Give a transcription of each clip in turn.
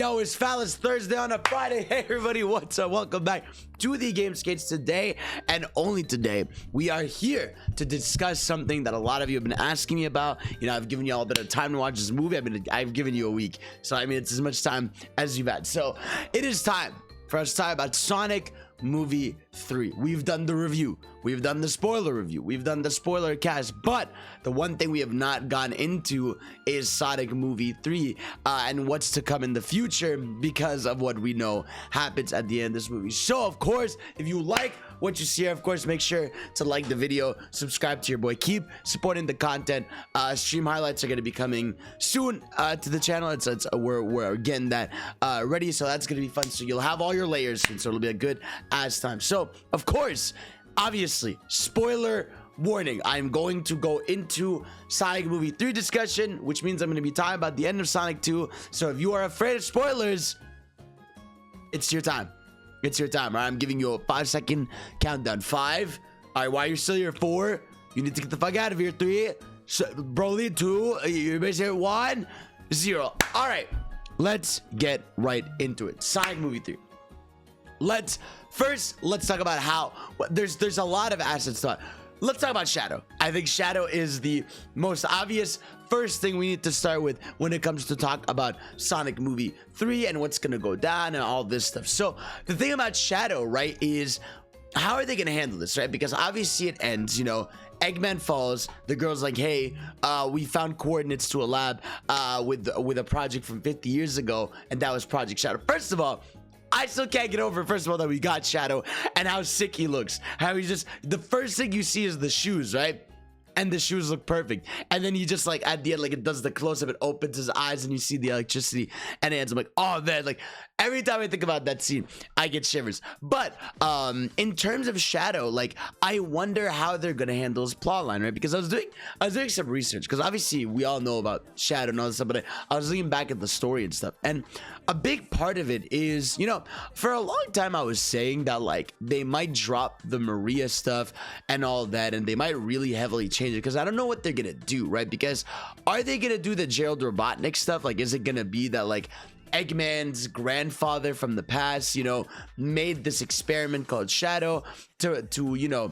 Yo, it's Phallus Thursday on a Friday. Hey everybody, what's up? Welcome back to the Game Skates. Today, and only today, we are here to discuss something that a lot of you have been asking me about. You know, I've given you all a bit of time to watch this movie. I've given you a week, so I mean it's as much time as you've had. So it is time for us to talk about Sonic Movie 3. We've done the review, we've done the spoiler review, we've done the spoiler cast, but the one thing we have not gone into is Sonic Movie 3 and what's to come in the future, because of what we know happens at the end of this movie. So of course, if you like what you see here, of course make sure to like the video, subscribe to your boy, keep supporting the content. Stream highlights are going to be coming soon to the channel. We're getting that ready, so that's going to be fun. So you'll have all your layers, and so it'll be a good ass time. So of course, obviously, spoiler warning, I'm going to go into Sonic Movie 3 discussion, which means I'm going to be talking about the end of Sonic 2. So if you are afraid of spoilers, it's your time. It's your time. All right, I'm giving you a 5-second countdown. 5. All right, while you're still here, 4. You need to get the fuck out of here. 3. Broly, 2. You're basically 1. 0. All right, let's get right into it. Sonic Movie 3. Let's talk about how there's a lot of assets to. Let's talk about Shadow. I think Shadow is the most obvious first thing we need to start with when it comes to talk about Sonic Movie 3 and what's gonna go down and all this stuff. So the thing about Shadow, right, is how are they gonna handle this, right? Because obviously it ends, you know, Eggman falls, the girl's like, hey, we found coordinates to a lab with a project from 50 years ago, and that was Project Shadow. First of all, I still can't get over, first of all, that we got Shadow and how sick he looks. How he's just, the first thing you see is the shoes, right? And the shoes look perfect. And then he just, like, at the end, like, it does the close-up, it opens his eyes and you see the electricity and it ends. I'm like, oh man, like, every time I think about that scene, I get shivers. But in terms of Shadow, like, I wonder how they're gonna handle his plotline, right? Because I was doing some research, because obviously we all know about Shadow and all this stuff, but I was looking back at the story and stuff, and a big part of it is, you know, for a long time I was saying that, like, they might drop the Maria stuff and all that, and they might really heavily change it, because I don't know what they're gonna do, right? Because are they gonna do the Gerald Robotnik stuff? Like, is it gonna be that, like, Eggman's grandfather from the past, you know, made this experiment called Shadow to you know,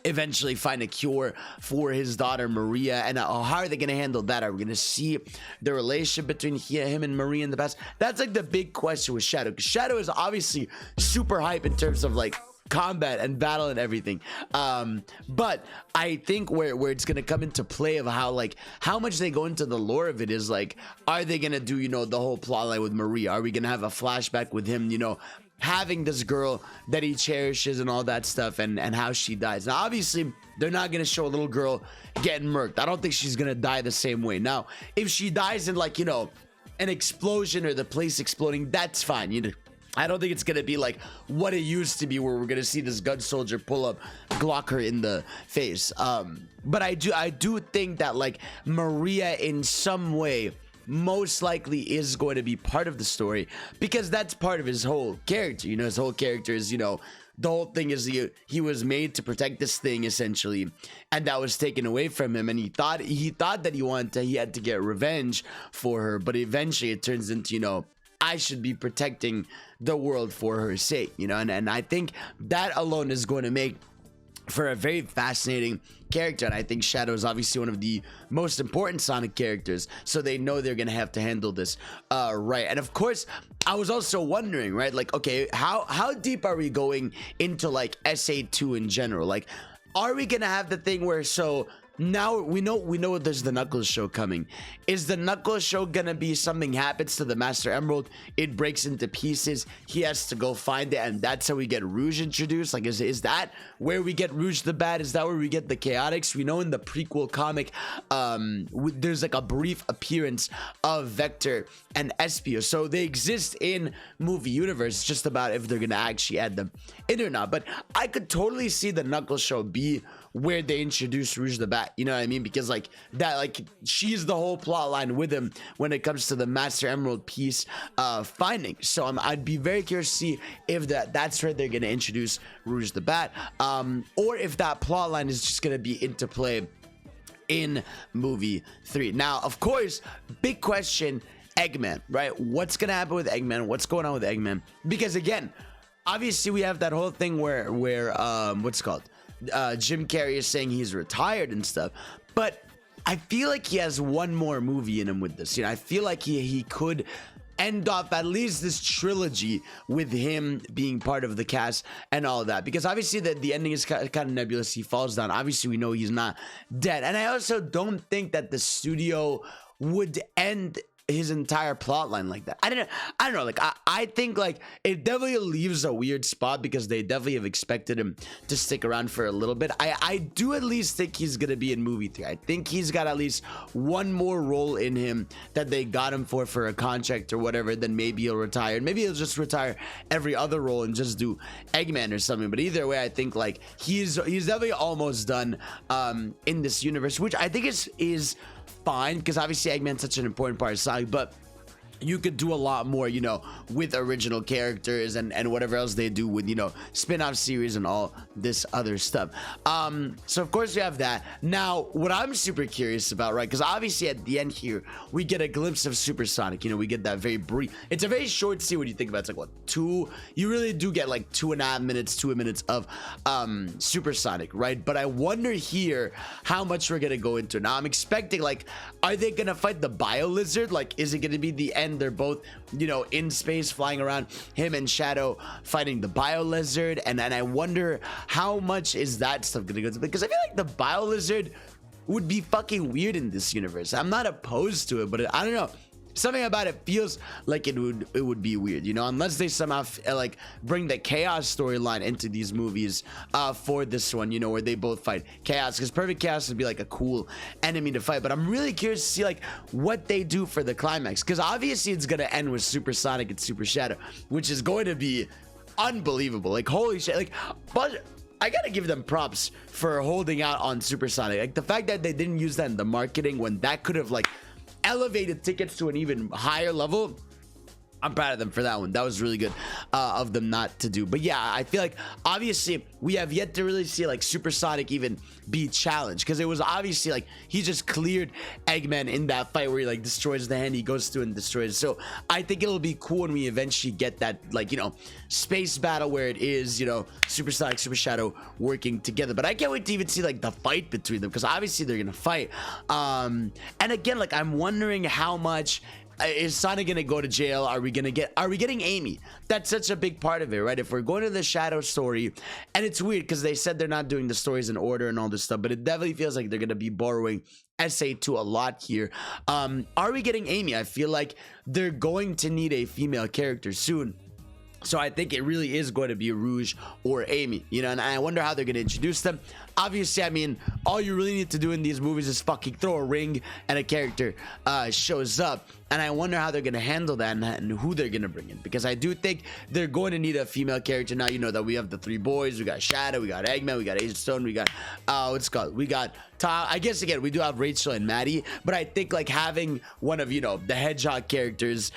eventually find a cure for his daughter Maria? And how are they going to handle that? Are we going to see the relationship between him and Maria in the past? That's like the big question with Shadow, because Shadow is obviously super hype in terms of like combat and battle and everything, but I think where it's gonna come into play of how much they go into the lore of it is, like, are they gonna do, you know, the whole plotline with Maria? Are we gonna have a flashback with him, you know, having this girl that he cherishes and all that stuff, and how she dies? Now obviously they're not gonna show a little girl getting murked. I don't think she's gonna die the same way. Now if she dies in, like, you know, an explosion or the place exploding, that's fine. You know, I don't think it's gonna be like what it used to be, where we're gonna see this gun soldier pull up, Glock her in the face. But I do think that, like, Maria in some way most likely is going to be part of the story, because that's part of his whole character. You know, his whole character is, you know, the whole thing is he was made to protect this thing essentially, and that was taken away from him, and he thought that he had to get revenge for her, but eventually it turns into, you know, I should be protecting the world for her sake, you know, and I think that alone is going to make for a very fascinating character. And I think Shadow is obviously one of the most important Sonic characters, so they know they're gonna have to handle this right. And of course, I was also wondering, right, like, okay, how deep are we going into, like, SA2 in general? Like, are we gonna have the thing where, so now we know there's the Knuckles show coming. Is the Knuckles show gonna be something happens to the Master Emerald, it breaks into pieces, he has to go find it, and that's how we get Rouge introduced? Like, is that where we get Rouge the Bad? Is that where we get the Chaotix? We know in the prequel comic there's like a brief appearance of Vector and Espio, so they exist in movie universe. It's just about if they're gonna actually add them in or not. But I could totally see the Knuckles show be where they introduce Rouge the Bat, you know what I mean? Because, like, that, like, she's the whole plot line with him when it comes to the Master Emerald piece finding. So I'd be very curious to see if that's where they're gonna introduce Rouge the Bat, or if that plot line is just gonna be into play in movie 3. Now, of course, big question, Eggman, right? What's gonna happen with Eggman? What's going on with Eggman? Because again, obviously we have that whole thing where what's it called? Jim Carrey is saying he's retired and stuff, but I feel like he has one more movie in him with this. I feel like he could end off at least this trilogy with him being part of the cast and all of that, because obviously the ending is kind of nebulous. He falls down. Obviously we know he's not dead, and I also don't think that the studio would end his entire plot line like that. I don't know, like I think like it definitely leaves a weird spot, because they definitely have expected him to stick around for a little bit. I do at least think he's gonna be in movie 3. I think he's got at least one more role in him that they got him for a contract or whatever. Then maybe he'll retire, maybe he'll just retire every other role and just do Eggman or something. But either way, I think like he's definitely almost done in this universe, which I think is fine, because obviously Eggman's such an important part of Sonic, but you could do a lot more, with original characters and whatever else they do with, spin-off series and all this other stuff. So of course we have that. Now, what I'm super curious about, right, because obviously at the end here, we get a glimpse of Supersonic. We get that very brief, it's a very short scene when you think about it. It's like, what, you really do get like 2.5 minutes, 2 minutes of Supersonic, right? But I wonder here how much we're gonna go into. Now I'm expecting, like, are they gonna fight the Bio Lizard? Like, is it gonna be the end? They're both, in space flying around, him and Shadow fighting the Bio Lizard, and I wonder how much is that stuff gonna go to, because I feel like the Bio Lizard would be fucking weird in this universe. I'm not opposed to it, but I don't know, something about it feels like it would be weird, unless they somehow like bring the Chaos storyline into these movies for this one, where they both fight Chaos, because Perfect Chaos would be like a cool enemy to fight. But I'm really curious to see like what they do for the climax, because obviously it's gonna end with Supersonic and Super Shadow, which is going to be unbelievable. Like, holy shit, like, but I gotta give them props for holding out on Supersonic. Like, the fact that they didn't use that in the marketing when that could have like elevated tickets to an even higher level. I'm proud of them for that one. That was really good of them not to do. But yeah, I feel like obviously we have yet to really see like Supersonic even be challenged, because it was obviously like he just cleared Eggman in that fight where he like destroys the hand, he goes through and destroys it. So I think it'll be cool when we eventually get that, like, space battle where it is, Supersonic, Super Shadow working together. But I can't wait to even see like the fight between them, because obviously they're gonna fight. And again, like, I'm wondering how much is Sonic gonna go to jail? Are we getting Amy? That's such a big part of it, right? If we're going to the Shadow story, and it's weird because they said they're not doing the stories in order and all this stuff, but it definitely feels like they're gonna be borrowing SA2 a lot here. Are we getting Amy? I feel like they're going to need a female character soon. So I think it really is going to be Rouge or Amy, and I wonder how they're going to introduce them. Obviously, I mean, all you really need to do in these movies is fucking throw a ring and a character shows up. And I wonder how they're going to handle that and who they're going to bring in, because I do think they're going to need a female character. Now, that we have the 3 boys. We got Shadow, we got Eggman, we got Agent Stone, we got, what's it called? We got Tom. I guess, again, we do have Rachel and Maddie, but I think like having one of, the Hedgehog characters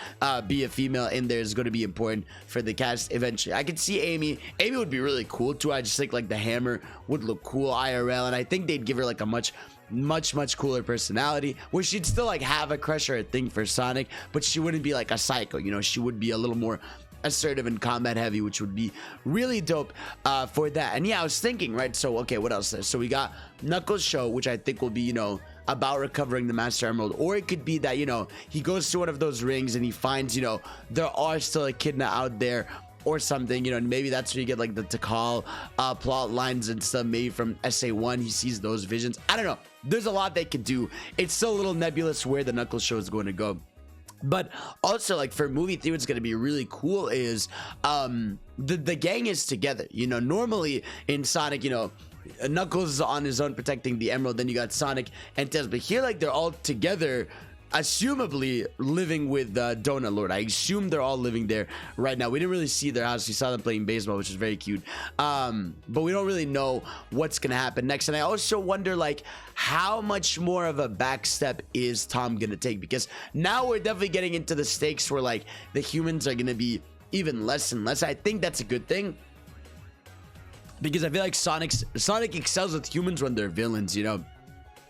be a female in there is going to be important for the cast eventually. I could see Amy. Amy would be really cool too. I just think like the hammer would look cool IRL, and I think they'd give her like a much cooler personality, where she'd still like have a crush or a thing for Sonic, but she wouldn't be like a psycho. She would be a little more assertive and combat heavy, which would be really dope for that. And yeah, I was thinking, right, so okay, what else? So we got Knuckles' show, which I think will be about recovering the Master Emerald, or it could be that he goes to one of those rings and he finds there are still echidna out there or something, and maybe that's where you get like the Tikal plot lines and stuff, maybe from SA1 he sees those visions. I don't know, there's a lot they could do. It's still a little nebulous where the Knuckles show is going to go. But also, like, for movie 3, what's going to be really cool is the gang is together. Normally in Sonic, Knuckles is on his own protecting the emerald, then you got Sonic and Tails, but here like they're all together, assumably living with Donut Lord. I assume they're all living there right now. We didn't really see their house. We saw them playing baseball, which is very cute, but we don't really know what's gonna happen next. And I also wonder like how much more of a backstep is Tom gonna take, because now we're definitely getting into the stakes where like the humans are gonna be even less and less. I think that's a good thing, because I feel like Sonic excels with humans when they're villains,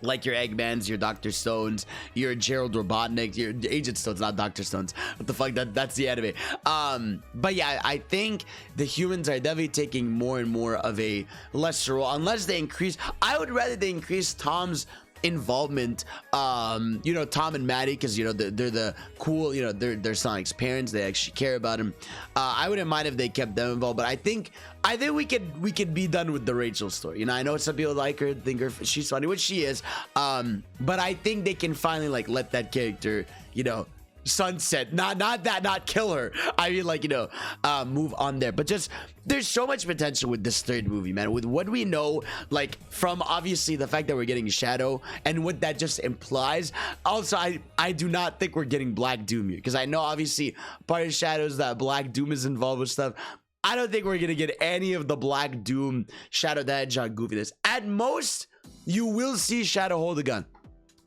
like your Eggmans, your Dr. Stones, your Gerald Robotnik, your Agent Stones, not Dr. Stones. What the fuck? That's the anime. But yeah, I think the humans are definitely taking more and more of a lesser role, unless they increase. I would rather they increase Tom's involvement, you know, Tom and Maddie, because you know they're the cool, you know, they're Sonic's parents, they actually care about him. I wouldn't mind if they kept them involved, but I think we could be done with the Rachel story. You know, I know some people like her, think she's funny, which she is, but I think they can finally like let that character, you know, sunset, not kill her. I mean, like, you know, move on there. But just, there's so much potential with this third movie, man, with what we know, like, from obviously the fact that we're getting Shadow and what that just implies. Also, I do not think we're getting Black Doom here, because I know obviously part of Shadow's that Black Doom is involved with stuff. I don't think we're gonna get any of the Black Doom, Shadow the Hedgehog goofiness. At most, you will see Shadow hold a gun.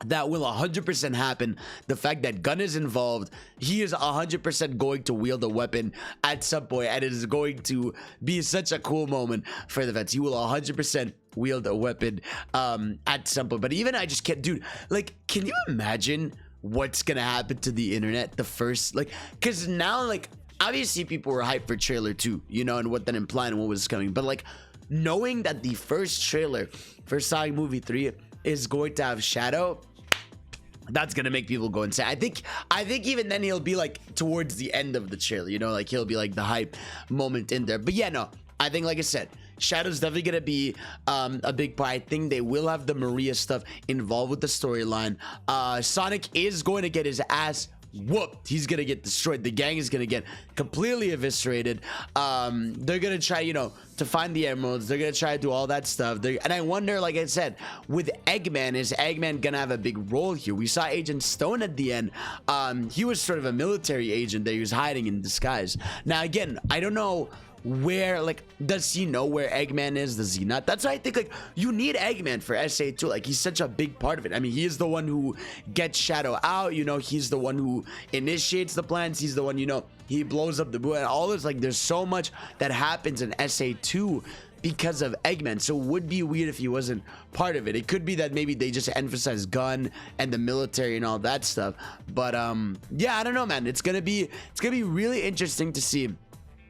That will 100% happen. The fact that Gunn is involved, he is 100% going to wield a weapon at some point, and it is going to be such a cool moment for the vets. He will 100% wield a weapon at some point. But even I just can't, dude, like, can you imagine what's gonna happen to the internet the first, like, because now, like, obviously people were hyped for trailer 2, you know, and what that implied and what was coming, but like knowing that the first trailer for Sonic movie 3 is going to have Shadow, that's gonna make people go insane. I think even then he'll be like towards the end of the trailer, you know, like he'll be like the hype moment in there. But yeah, no, I think, like I said, Shadow's definitely gonna be a big part. I think they will have the Maria stuff involved with the storyline. Sonic is going to get his ass whooped. He's gonna get destroyed. The gang is gonna get completely eviscerated. They're gonna try, you know, to find the emeralds. They're gonna try to do all that stuff. And I wonder, like I said, with Eggman, is Eggman gonna have a big role here? We saw Agent Stone at the end. He was sort of a military agent that he was hiding in disguise. Now again, I don't know where, like, does he know where Eggman is? Does he not? That's why I think, like, you need Eggman for SA2. Like, he's such a big part of it. I mean, he is the one who gets Shadow out, you know, he's the one who initiates the plans, he's the one, you know, he blows up the boot and all this. Like, there's so much that happens in SA2 because of Eggman. So it would be weird if he wasn't part of it. It could be that maybe they just emphasize Gun and the military and all that stuff. But yeah, I don't know, man. It's gonna be really interesting to see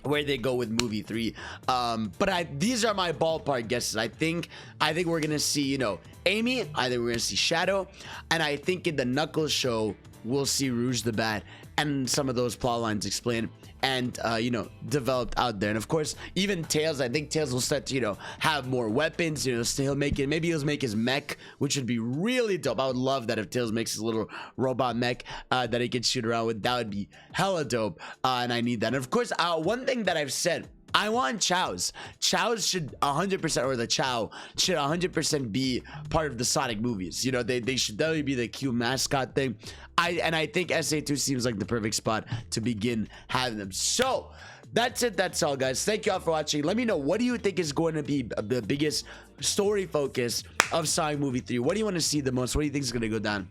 where they go with movie 3. But these are my ballpark guesses. I think we're gonna see, you know, Amy. I think we're gonna see Shadow, and I think in the Knuckles show we'll see Rouge the Bat and some of those plot lines explained and you know, developed out there. And of course, even Tails, I think Tails will start to, you know, have more weapons, you know, still make it, maybe he'll make his mech, which would be really dope. I would love that if Tails makes his little robot mech that he can shoot around with. That would be hella dope, and I need that. And of course, one thing that I've said, I want Chows. Chows should 100%, or the Chow should 100% be part of the Sonic movies. You know, they should definitely be the cute mascot thing. I think SA2 seems like the perfect spot to begin having them. So that's it. That's all, guys. Thank you all for watching. Let me know, what do you think is going to be the biggest story focus of Sonic movie 3? What do you want to see the most? What do you think is going to go down?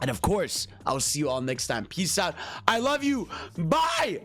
And of course, I'll see you all next time. Peace out. I love you. Bye.